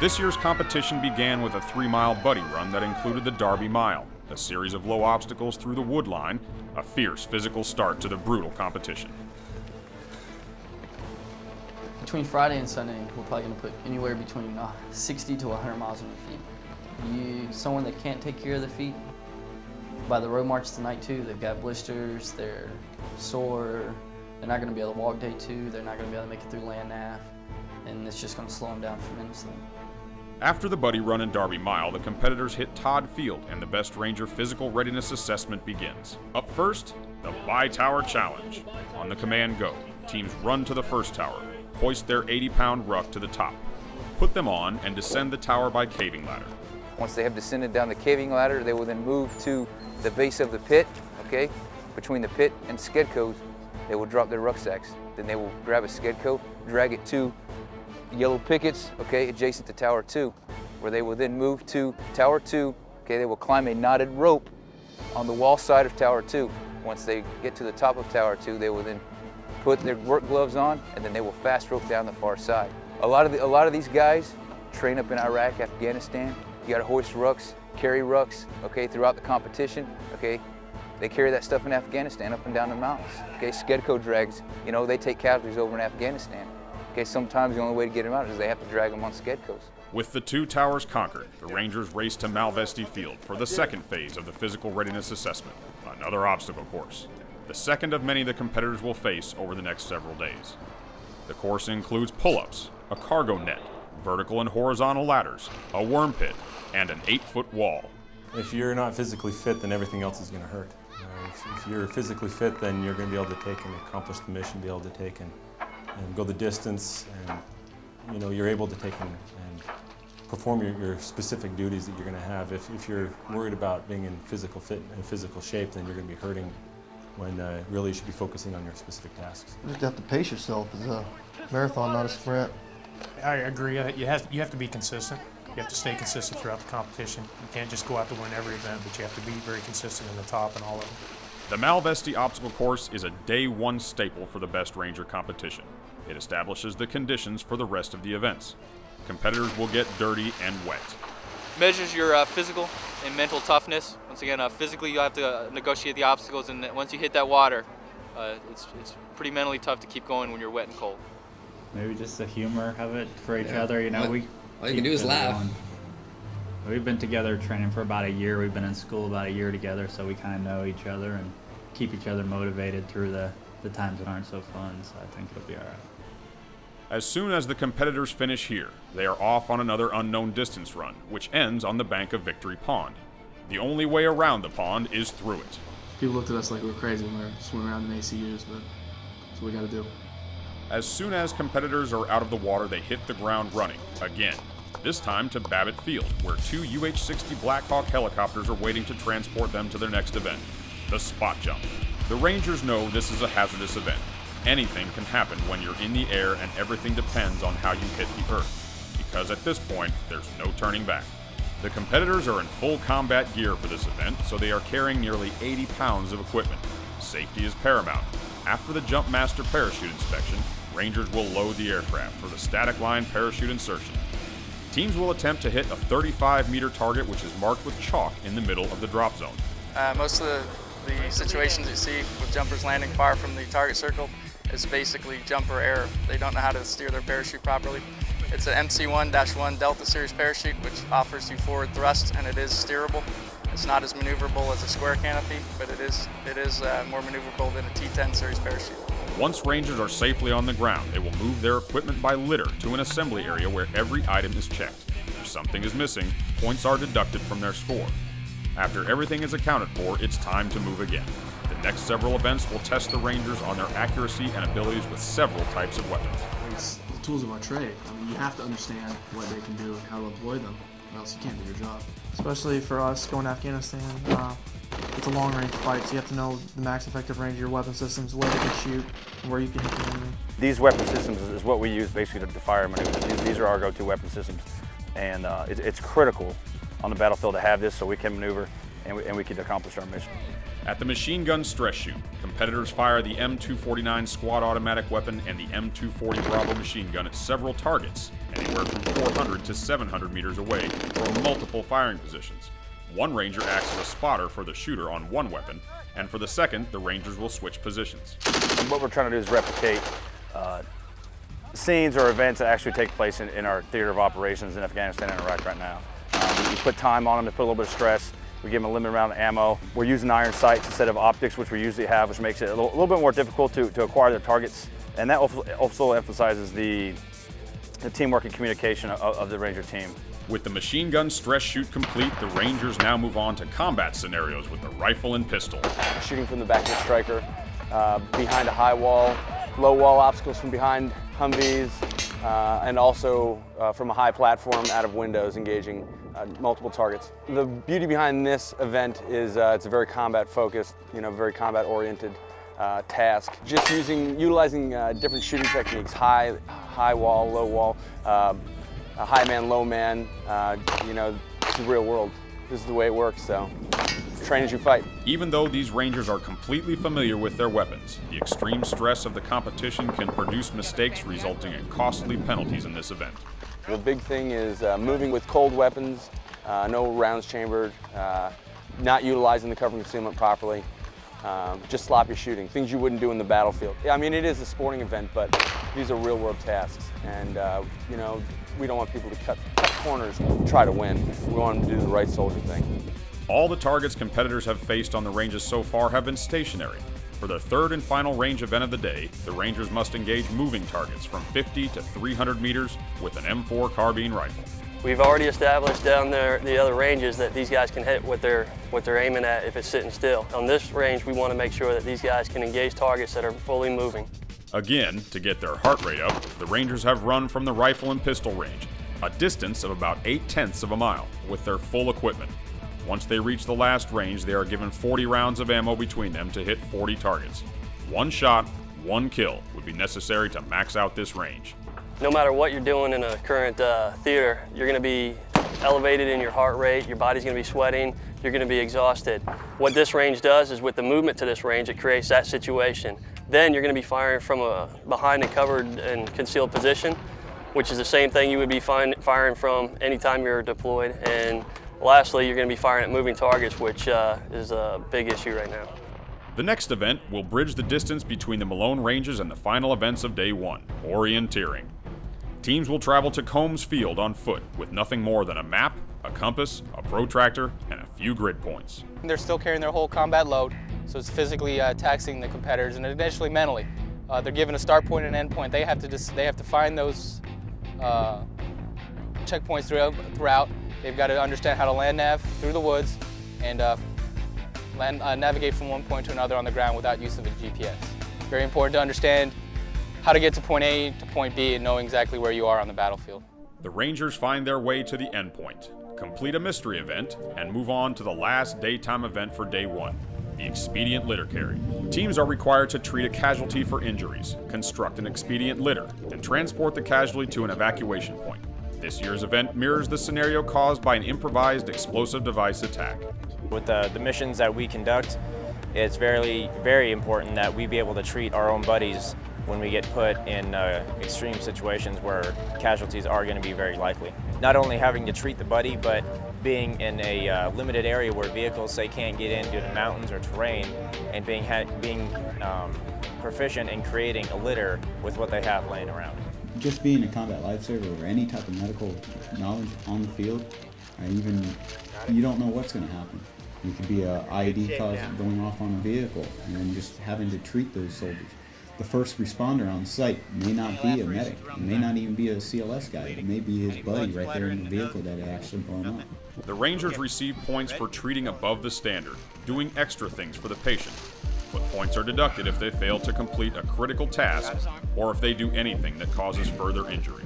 This year's competition began with a 3-mile buddy run that included the Derby Mile, a series of low obstacles through the wood line, a fierce physical start to the brutal competition. Between Friday and Sunday, we're probably going to put anywhere between 60 to 100 miles on your feet. Someone that can't take care of their feet, by the road march tonight too, they've got blisters, they're sore, they're not going to be able to walk day 2, they're not going to be able to make it through land nav, and it's just going to slow them down tremendously. After the buddy run and Derby Mile, the competitors hit Todd Field and the Best Ranger Physical Readiness Assessment begins. Up first, the Bi-Tower Challenge. On the command go, teams run to the first tower, hoist their 80-pound ruck to the top, put them on, and descend the tower by caving ladder. Once they have descended down the caving ladder, they will then move to the base of the pit, okay? Between the pit and Skedco, they will drop their rucksacks. Then they will grab a Skedco, drag it to yellow pickets, okay, adjacent to Tower 2, where they will then move to Tower 2, okay, they will climb a knotted rope on the wall side of Tower 2. Once they get to the top of Tower 2, they will then put their work gloves on, and then they will fast rope down the far side. A lot of these guys train up in Iraq, Afghanistan. You gotta hoist rucks, carry rucks, okay, throughout the competition, okay. They carry that stuff in Afghanistan up and down the mountains, okay. Skedco drags, you know, they take casualties over in Afghanistan. Okay, sometimes the only way to get them out is they have to drag them on Skedcos. With the 2 towers conquered, the Rangers race to Malvesti Field for the second phase of the Physical Readiness Assessment, another obstacle course, the second of many the competitors will face over the next several days. The course includes pull-ups, a cargo net, vertical and horizontal ladders, a worm pit, and an 8-foot wall. If you're not physically fit, then everything else is going to hurt. If you're physically fit, then you're going to be able to take and accomplish the mission, be able to take and go the distance, and you know, you're able to take and perform your specific duties that you're going to have. If you're worried about being in physical fit and physical shape, then you're going to be hurting when really you should be focusing on your specific tasks. You just have to pace yourself. It's a marathon, not a sprint. I agree. You have to be consistent. You have to stay consistent throughout the competition. You can't just go out to win every event, but you have to be very consistent in the top and all of them. The Malvesti obstacle course is a day 1 staple for the Best Ranger competition. It establishes the conditions for the rest of the events. Competitors will get dirty and wet. Measures your physical and mental toughness. Once again, physically you have to negotiate the obstacles, and once you hit that water, it's pretty mentally tough to keep going when you're wet and cold. Maybe just the humor of it for each other, you know. All you can do is laugh. We've been together training for about a year. We've been in school about a year together, so we kind of know each other and keep each other motivated through the times that aren't so fun, so I think it'll be all right. As soon as the competitors finish here, they are off on another unknown distance run, which ends on the bank of Victory Pond. The only way around the pond is through it. People looked at us like we were crazy when we were swimming around in ACUs, but that's what we got to do. As soon as competitors are out of the water, they hit the ground running, again. This time to Babbitt Field, where 2 UH-60 Black Hawk helicopters are waiting to transport them to their next event, the spot jump. The Rangers know this is a hazardous event. Anything can happen when you're in the air, and everything depends on how you hit the earth, because at this point, there's no turning back. The competitors are in full combat gear for this event, so they are carrying nearly 80 pounds of equipment. Safety is paramount. After the jump master parachute inspection, Rangers will load the aircraft for the static line parachute insertion. Teams will attempt to hit a 35-meter target, which is marked with chalk in the middle of the drop zone. Most of the situations you see with jumpers landing far from the target circle is basically jumper error. They don't know how to steer their parachute properly. It's an MC1-1 Delta Series parachute, which offers you forward thrust, and it is steerable. It's not as maneuverable as a square canopy, but it is more maneuverable than a T10 Series parachute. Once Rangers are safely on the ground, they will move their equipment by litter to an assembly area where every item is checked. If something is missing, points are deducted from their score. After everything is accounted for, it's time to move again. The next several events will test the Rangers on their accuracy and abilities with several types of weapons. It's the tools of our trade. I mean, you have to understand what they can do and how to employ them, or else you can't do your job. Especially for us going to Afghanistan, it's a long-range fight, so you have to know the max effective range of your weapon systems, where they can shoot, and where you can hit the enemy. These weapon systems is what we use basically to fire maneuvers. These are our go-to weapon systems, and it's critical on the battlefield to have this so we can maneuver and we can accomplish our mission. At the machine gun stress shoot, competitors fire the M249 squad automatic weapon and the M240 Bravo machine gun at several targets anywhere from 400 to 700 meters away, from multiple firing positions. One ranger acts as a spotter for the shooter on one weapon, and for the second, the rangers will switch positions. And what we're trying to do is replicate scenes or events that actually take place in our theater of operations in Afghanistan and Iraq right now. We put time on them to put a little bit of stress. We give them a limited amount of ammo. We're using iron sights instead of optics, which we usually have, which makes it a little bit more difficult to acquire their targets. And that also emphasizes the teamwork and communication of the Ranger team. With the machine gun stress shoot complete, the Rangers now move on to combat scenarios with the rifle and pistol. Shooting from the back of the striker, behind a high wall, low wall obstacles from behind Humvees, and also from a high platform out of windows, engaging multiple targets. The beauty behind this event is it's a very combat focused, very combat oriented task. Just utilizing different shooting techniques, high wall, low wall, a high man, low man, it's the real world. This is the way it works, so train as you fight. Even though these Rangers are completely familiar with their weapons, the extreme stress of the competition can produce mistakes resulting in costly penalties in this event. The big thing is moving with cold weapons, no rounds chambered, not utilizing the cover concealment properly, just sloppy shooting, things you wouldn't do in the battlefield. I mean, it is a sporting event, but these are real world tasks, and we don't want people to cut corners and try to win. We want them to do the right soldier thing. All the targets competitors have faced on the ranges so far have been stationary. For the third and final range event of the day, the Rangers must engage moving targets from 50 to 300 meters with an M4 carbine rifle. We've already established down there the other ranges that these guys can hit what they're aiming at if it's sitting still. On this range, we want to make sure that these guys can engage targets that are fully moving. Again, to get their heart rate up, the Rangers have run from the rifle and pistol range, a distance of about 8/10 of a mile, with their full equipment. Once they reach the last range, they are given 40 rounds of ammo between them to hit 40 targets. One shot, one kill would be necessary to max out this range. No matter what you're doing in a current theater, you're going to be elevated in your heart rate, your body's going to be sweating, you're going to be exhausted. What this range does is with the movement to this range, it creates that situation. Then you're going to be firing from a behind a covered and concealed position, which is the same thing you would be firing from anytime you're deployed. And lastly, you're going to be firing at moving targets, which is a big issue right now. The next event will bridge the distance between the Malone Ranges and the final events of Day 1, Orienteering. Teams will travel to Combs Field on foot with nothing more than a map, a compass, a protractor, and a few grid points. They're still carrying their whole combat load, so it's physically taxing the competitors and additionally mentally. They're given a start point and end point. They have to find those checkpoints throughout. They've got to understand how to land nav through the woods and navigate from one point to another on the ground without use of a GPS. Very important to understand how to get to point A to point B and know exactly where you are on the battlefield. The Rangers find their way to the end point, complete a mystery event, and move on to the last daytime event for Day 1, the Expedient litter carry. Teams are required to treat a casualty for injuries, construct an expedient litter, and transport the casualty to an evacuation point. This year's event mirrors the scenario caused by an improvised explosive device attack. With the missions that we conduct, it's very, very important that we be able to treat our own buddies when we get put in extreme situations where casualties are going to be very likely. Not only having to treat the buddy, but being in a limited area where vehicles, say, can't get in due to mountains or terrain, and being proficient in creating a litter with what they have laying around. Just being a combat lifesaver or any type of medical knowledge on the field, you don't know what's going to happen. You could be an IED cause going off on a vehicle and then just having to treat those soldiers. The first responder on site may not be a medic, it may not even be a CLS guy, it may be his buddy right there in the vehicle that had actually blown up. The Rangers receive points for treating above the standard, doing extra things for the patient. But points are deducted if they fail to complete a critical task or if they do anything that causes further injury.